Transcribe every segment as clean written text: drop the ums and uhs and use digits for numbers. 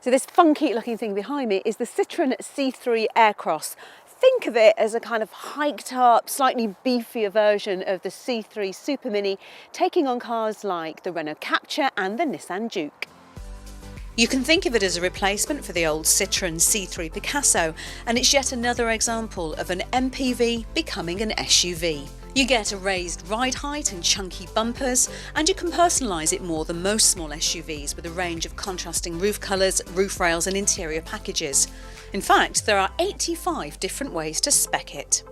So this funky looking thing behind me is the Citroen C3 Aircross. Think of it as a kind of hiked up, slightly beefier version of the C3 Super Mini, taking on cars like the Renault Captur and the Nissan Juke. You can think of it as a replacement for the old Citroen C3 Picasso, and it's yet another example of an MPV becoming an SUV. You get a raised ride height and chunky bumpers, and you can personalise it more than most small SUVs with a range of contrasting roof colours, roof rails and interior packages. In fact, there are 85 different ways to spec it.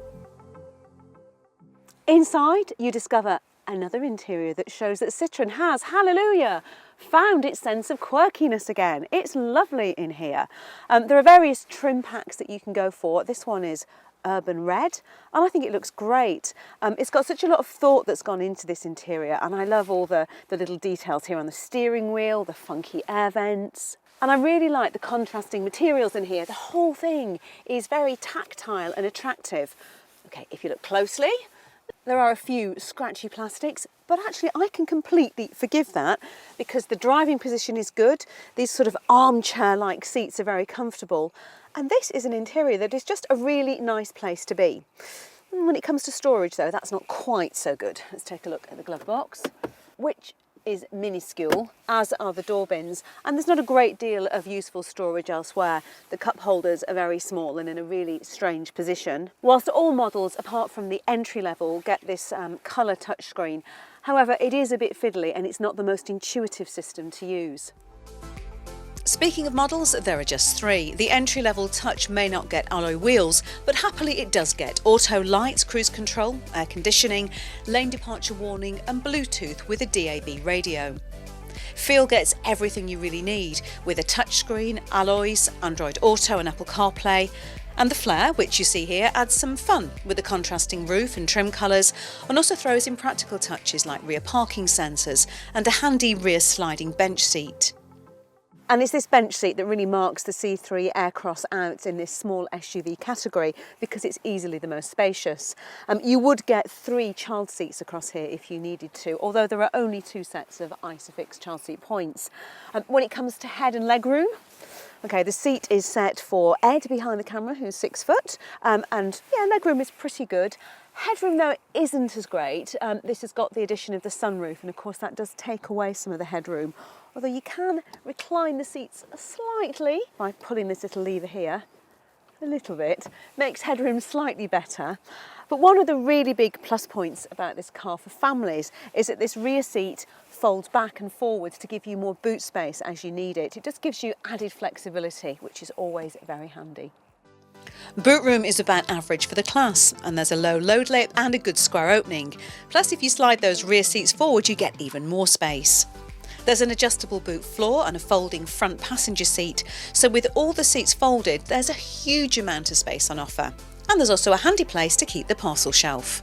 Inside, you discover another interior that shows that Citroen has, hallelujah, found its sense of quirkiness again. It's lovely in here. There are various trim packs that you can go for. This one is urban red, and I think it looks great. It's got such a lot of thought that's gone into this interior, and I love all the little details here on the steering wheel, the funky air vents. And I really like the contrasting materials in here. The whole thing is very tactile and attractive. Okay, if you look closely, there are a few scratchy plastics, but actually I can completely forgive that because the driving position is good. These sort of armchair-like seats are very comfortable. And this is an interior that is just a really nice place to be. When it comes to storage though, that's not quite so good. Let's take a look at the glove box, which is minuscule, as are the door bins, and there's not a great deal of useful storage elsewhere. The cup holders are very small and in a really strange position. Whilst all models, apart from the entry level, get this colour touchscreen, however, it is a bit fiddly and it's not the most intuitive system to use. Speaking of models, there are just 3. The entry-level Touch may not get alloy wheels, but happily it does get auto lights, cruise control, air conditioning, lane departure warning and Bluetooth with a DAB radio. Feel gets everything you really need, with a touchscreen, alloys, Android Auto and Apple CarPlay. And the Flare, which you see here, adds some fun with a contrasting roof and trim colours, and also throws in practical touches like rear parking sensors and a handy rear sliding bench seat. And it's this bench seat that really marks the C3 Aircross out in this small SUV category because it's easily the most spacious. You would get 3 child seats across here if you needed to, although there are only 2 sets of ISOFIX child seat points. When it comes to head and leg room, okay, the seat is set for Ed behind the camera, who's 6 foot, and yeah, legroom is pretty good. Headroom though isn't as great. This has got the addition of the sunroof, and of course that does take away some of the headroom. Although you can recline the seats slightly by pulling this little lever here, a little bit, makes headroom slightly better. But one of the really big plus points about this car for families is that this rear seat folds back and forwards to give you more boot space as you need it. It just gives you added flexibility, which is always very handy. Boot room is about average for the class, and there's a low load lip and a good square opening. Plus, if you slide those rear seats forward, you get even more space. There's an adjustable boot floor and a folding front passenger seat, so with all the seats folded, there's a huge amount of space on offer. And there's also a handy place to keep the parcel shelf.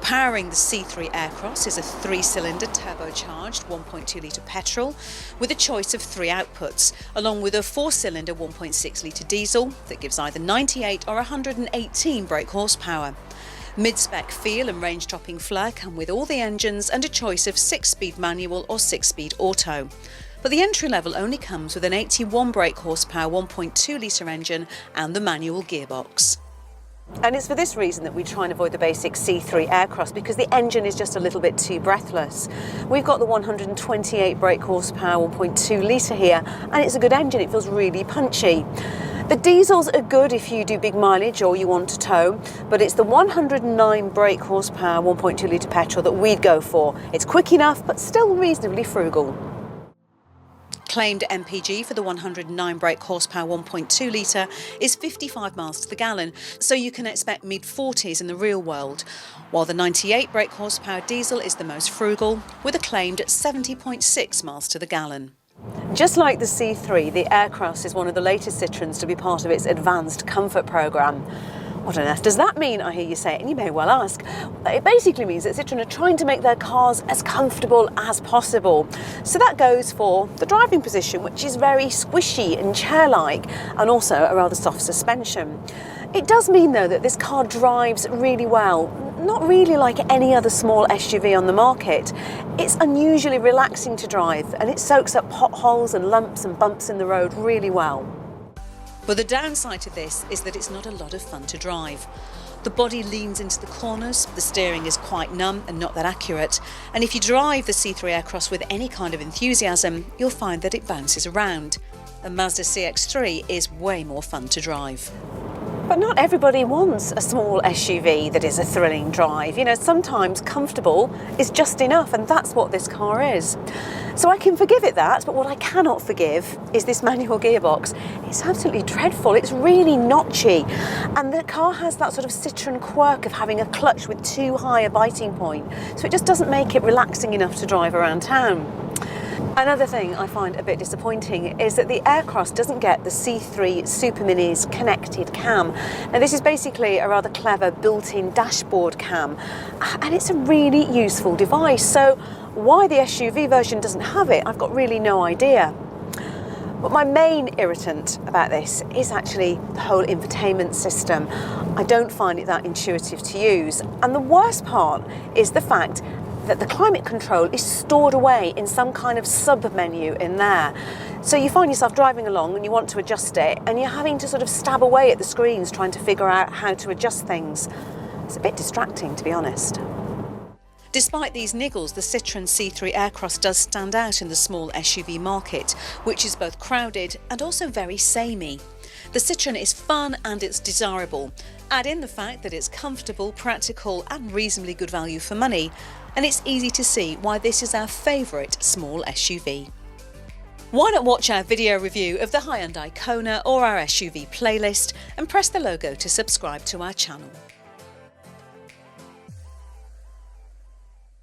Powering the C3 Aircross is a 3-cylinder turbocharged 1.2 litre petrol with a choice of 3 outputs, along with a 4-cylinder 1.6 litre diesel that gives either 98 or 118 brake horsepower. Mid-spec feel and range-topping Flare come with all the engines and a choice of 6-speed manual or 6-speed auto. But the entry level only comes with an 81 brake horsepower 1.2 litre engine and the manual gearbox. And it's for this reason that we try and avoid the basic C3 Aircross, because the engine is just a little bit too breathless. We've got the 128 brake horsepower 1.2 litre here, and it's a good engine, it feels really punchy. The diesels are good if you do big mileage or you want to tow, but it's the 109 brake horsepower 1.2 litre petrol that we'd go for. It's quick enough, but still reasonably frugal. Claimed MPG for the 109 brake horsepower 1.2 litre is 55 miles to the gallon, so you can expect mid-40s in the real world, while the 98 brake horsepower diesel is the most frugal, with a claimed 70.6 miles to the gallon. Just like the C3, the Aircross is one of the latest Citroens to be part of its advanced comfort programme. What on earth does that mean, I hear you say, and you may well ask. It basically means that Citroen are trying to make their cars as comfortable as possible. So that goes for the driving position, which is very squishy and chair-like, and also a rather soft suspension. It does mean, though, that this car drives really well. not really like any other small SUV on the market. It's unusually relaxing to drive, and it soaks up potholes and lumps and bumps in the road really well. But the downside to this is that it's not a lot of fun to drive. The body leans into the corners, the steering is quite numb and not that accurate, and if you drive the C3 Aircross with any kind of enthusiasm, you'll find that it bounces around. The Mazda CX-3 is way more fun to drive. But not everybody wants a small SUV that is a thrilling drive. You know, sometimes comfortable is just enough, and that's what this car is. So I can forgive it that, but what I cannot forgive is this manual gearbox. It's absolutely dreadful. It's really notchy. And the car has that sort of Citroen quirk of having a clutch with too high a biting point. So it just doesn't make it relaxing enough to drive around town. Another thing I find a bit disappointing is that the Aircross doesn't get the C3 Super Mini's connected cam. Now this is basically a rather clever built-in dashboard cam, and it's a really useful device. So why the SUV version doesn't have it, I've got really no idea. But my main irritant about this is actually the whole infotainment system. I don't find it that intuitive to use, and the worst part is the fact that the climate control is stored away in some kind of sub-menu in there. So you find yourself driving along and you want to adjust it, and you're having to sort of stab away at the screens trying to figure out how to adjust things. It's a bit distracting, to be honest. Despite these niggles, the Citroen C3 Aircross does stand out in the small SUV market, which is both crowded and also very samey. The Citroen is fun and it's desirable. Add in the fact that it's comfortable, practical and reasonably good value for money, and it's easy to see why this is our favourite small SUV. Why not watch our video review of the Hyundai Kona or our SUV playlist and press the logo to subscribe to our channel.